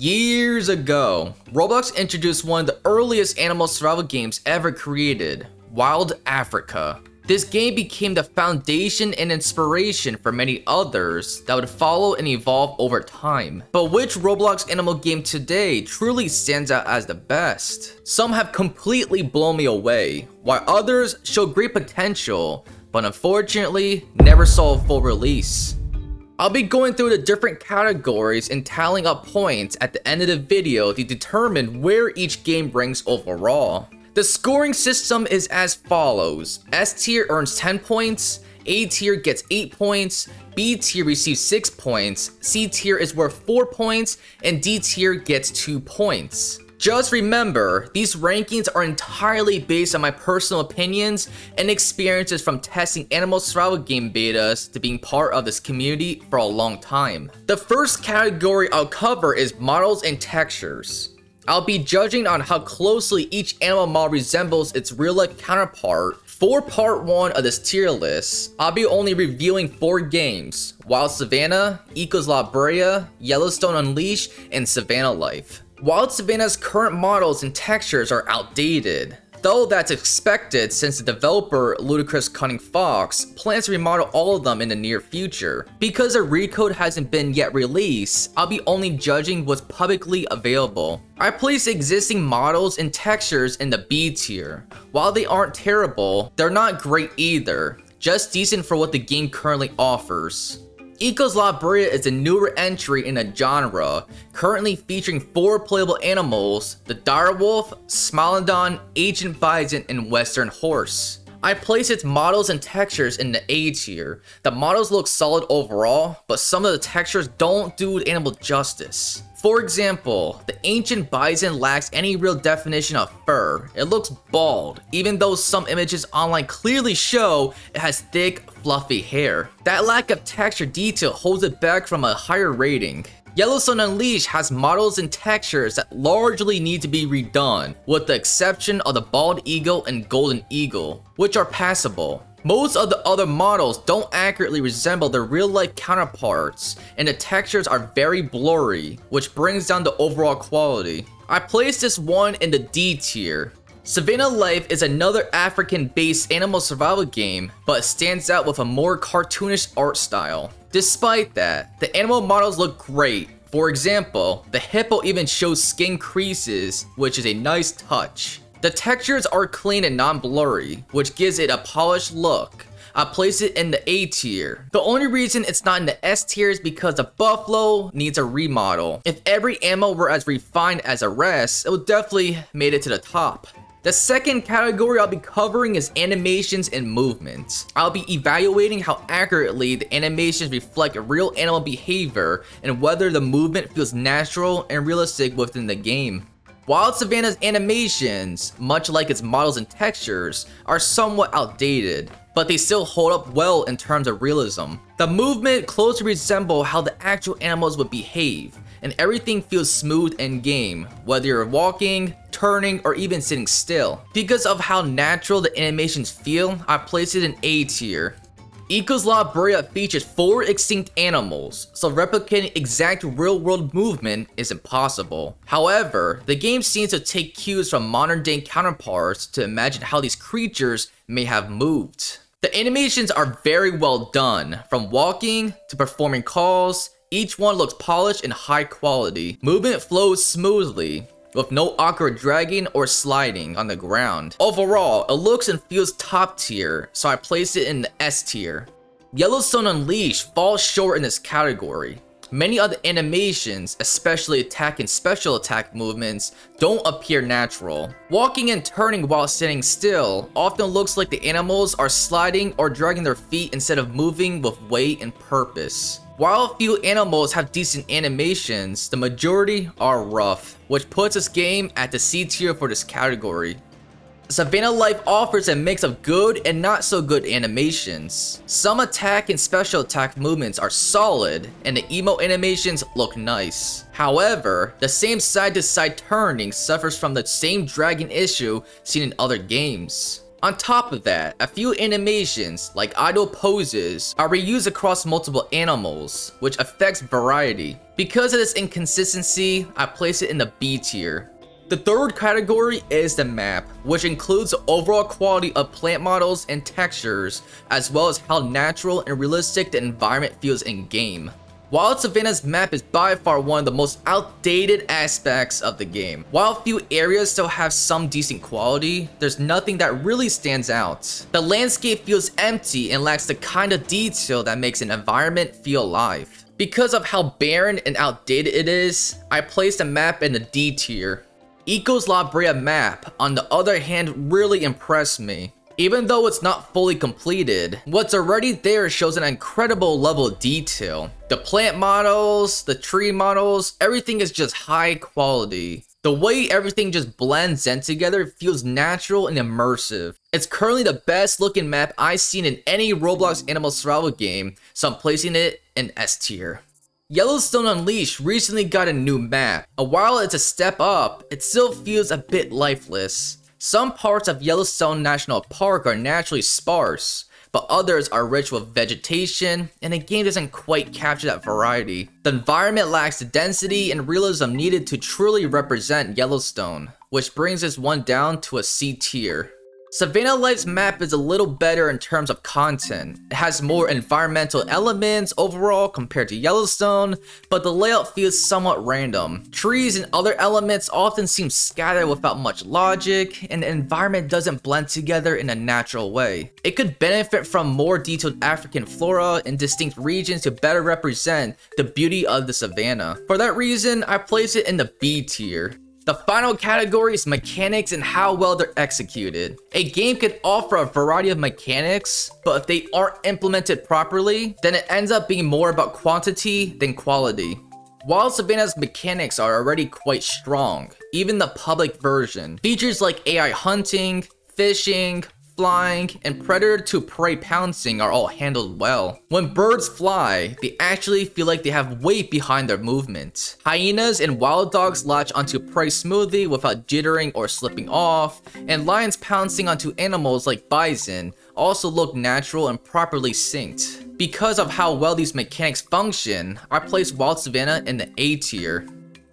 Years ago, Roblox introduced one of the earliest animal survival games ever created, Wild Africa. This game became the foundation and inspiration for many others that would follow and evolve over time. But which Roblox animal game today truly stands out as the best? Some have completely blown me away, while others show great potential, but unfortunately never saw a full release. I'll be going through the different categories and tallying up points at the end of the video to determine where each game ranks overall. The scoring system is as follows. S tier earns 10 points, A tier gets 8 points, B tier receives 6 points, C tier is worth 4 points, and D tier gets 2 points. Just remember, these rankings are entirely based on my personal opinions and experiences from testing animal survival game betas to being part of this community for a long time. The first category I'll cover is models and textures. I'll be judging on how closely each animal model resembles its real-life counterpart. For part 1 of this tier list, I'll be only reviewing 4 games: Wild Savannah, Ecos La Brea, Yellowstone Unleashed, and Savannah Life. Wild Savannah's current models and textures are outdated, though that's expected since the developer Ludicrous Cunning Fox plans to remodel all of them in the near future. Because a recode hasn't been yet released, I'll be only judging what's publicly available. I place existing models and textures in the B tier. While they aren't terrible, they're not great either, just decent for what the game currently offers. Ecos La Brea is a newer entry in a genre, currently featuring 4 playable animals: the direwolf, Smilodon, Ancient Bison, and Western Horse. I place its models and textures in the A tier. The models look solid overall, but some of the textures don't do the animal justice. For example, the Ancient Bison lacks any real definition of fur. It looks bald, even though some images online clearly show it has thick, fluffy hair. That lack of texture detail holds it back from a higher rating. Yellowstone Unleashed has models and textures that largely need to be redone, with the exception of the bald eagle and golden eagle, which are passable. Most of the other models don't accurately resemble their real-life counterparts, and the textures are very blurry, which brings down the overall quality. I place this one in the D tier. Savannah Life is another African-based animal survival game, but it stands out with a more cartoonish art style. Despite that, the animal models look great. For example, the hippo even shows skin creases, which is a nice touch. The textures are clean and non-blurry, which gives it a polished look. I place it in the A tier. The only reason it's not in the S tier is because the buffalo needs a remodel. If every animal were as refined as the rest, it would definitely made it to the top. The second category I'll be covering is animations and movements. I'll be evaluating how accurately the animations reflect real animal behavior and whether the movement feels natural and realistic within the game. Wild Savannah's animations, much like its models and textures, are somewhat outdated, but they still hold up well in terms of realism. The movement closely resembles how the actual animals would behave, and everything feels smooth in game, whether you're walking, turning, or even sitting still. Because of how natural the animations feel, I place it in A tier. Ecos La Brea features 4 extinct animals, so replicating exact real-world movement is impossible. However, the game seems to take cues from modern-day counterparts to imagine how these creatures may have moved. The animations are very well done, from walking to performing calls. Each one looks polished and high quality. Movement flows smoothly, with no awkward dragging or sliding on the ground. Overall, it looks and feels top tier, so I place it in the S tier. Yellowstone Unleashed falls short in this category. Many of the animations, especially attack and special attack movements, don't appear natural. Walking and turning while sitting still often looks like the animals are sliding or dragging their feet instead of moving with weight and purpose. While a few animals have decent animations, the majority are rough, which puts this game at the C tier for this category. Savannah Life offers a mix of good and not so good animations. Some attack and special attack movements are solid, and the emo animations look nice. However, the same side-to-side turning suffers from the same dragging issue seen in other games. On top of that, a few animations, like idle poses, are reused across multiple animals, which affects variety. Because of this inconsistency, I place it in the B tier. The third category is the map, which includes the overall quality of plant models and textures, as well as how natural and realistic the environment feels in-game. Wild Savannah's map is by far one of the most outdated aspects of the game. While a few areas still have some decent quality, there's nothing that really stands out. The landscape feels empty and lacks the kind of detail that makes an environment feel alive. Because of how barren and outdated it is, I place the map in the D tier. Eco's La Brea map, on the other hand, really impressed me. Even though it's not fully completed, what's already there shows an incredible level of detail. The plant models, the tree models, everything is just high quality. The way everything just blends in together feels natural and immersive. It's currently the best looking map I've seen in any Roblox animal survival game, so I'm placing it in S tier. Yellowstone Unleashed recently got a new map, and while it's a step up, it still feels a bit lifeless. Some parts of Yellowstone National Park are naturally sparse, but others are rich with vegetation, and the game doesn't quite capture that variety. The environment lacks the density and realism needed to truly represent Yellowstone, which brings this one down to a C tier. Savannah Life's map is a little better in terms of content. It has more environmental elements overall compared to Yellowstone, but the layout feels somewhat random. Trees and other elements often seem scattered without much logic, and the environment doesn't blend together in a natural way. It could benefit from more detailed African flora in distinct regions to better represent the beauty of the savannah. For that reason, I place it in the B tier. The final category is mechanics and how well they're executed. A game could offer a variety of mechanics, but if they aren't implemented properly, then it ends up being more about quantity than quality. While Savannah's mechanics are already quite strong, even the public version, features like AI hunting, fishing, flying, and predator to prey pouncing are all handled well. When birds fly, they actually feel like they have weight behind their movement. Hyenas and wild dogs latch onto prey smoothly without jittering or slipping off, and lions pouncing onto animals like bison also look natural and properly synced. Because of how well these mechanics function, I place Wild Savannah in the A tier.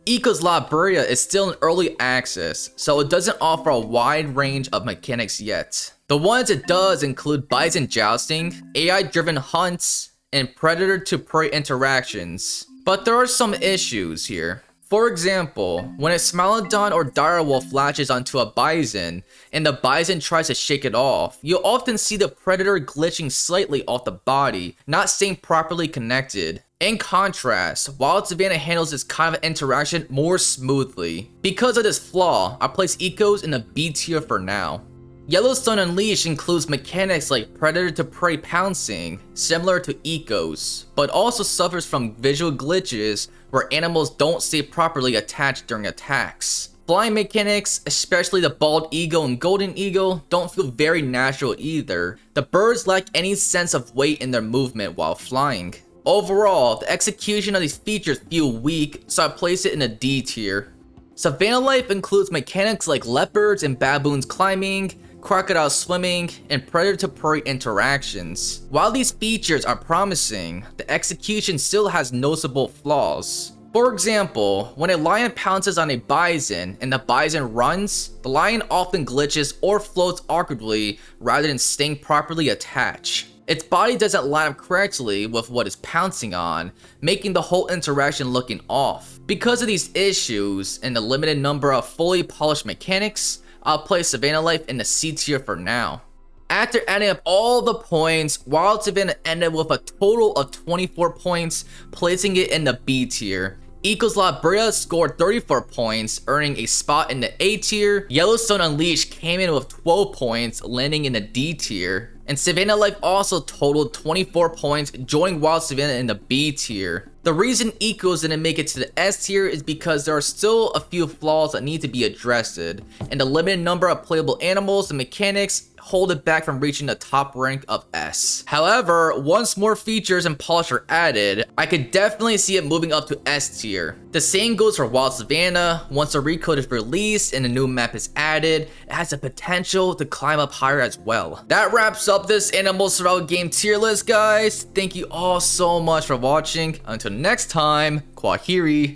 Eco's La Brea is still in early access, so it doesn't offer a wide range of mechanics yet. The ones it does include bison jousting, AI-driven hunts, and predator-to-prey interactions. But there are some issues here. For example, when a Smilodon or direwolf latches onto a bison, and the bison tries to shake it off, you'll often see the predator glitching slightly off the body, not staying properly connected. In contrast, Wild Savannah handles this kind of interaction more smoothly. Because of this flaw, I place Ecos in the B tier for now. Yellowstone Unleashed includes mechanics like predator-to-prey pouncing, similar to Ecos, but also suffers from visual glitches where animals don't stay properly attached during attacks. Flying mechanics, especially the bald eagle and golden eagle, don't feel very natural either. The birds lack any sense of weight in their movement while flying. Overall, the execution of these features feel weak, so I place it in a D tier. Savannah Life includes mechanics like leopards and baboons climbing, crocodile swimming, and predator-to-prey interactions. While these features are promising, the execution still has noticeable flaws. For example, when a lion pounces on a bison and the bison runs, the lion often glitches or floats awkwardly rather than staying properly attached. Its body doesn't line up correctly with what it's pouncing on, making the whole interaction looking off. Because of these issues and the limited number of fully polished mechanics, I'll place Savannah Life in the C tier for now. After adding up all the points, Wild Savannah ended with a total of 24 points, placing it in the B tier. Eco's La Brea scored 34 points, earning a spot in the A tier. Yellowstone Unleashed came in with 12 points, landing in the D tier. And Savannah Life also totaled 24 points, joining Wild Savannah in the B tier. The reason Ecos didn't make it to the S tier is because there are still a few flaws that need to be addressed, and the limited number of playable animals and mechanics hold it back from reaching the top rank of S. However, once more features and polish are added, I could definitely see it moving up to S tier. The same goes for Wild Savannah. Once a recode is released and a new map is added, it has the potential to climb up higher as well. That wraps up this animal survival game tier list, guys. Thank you all so much for watching. Until next time, Kwaheri.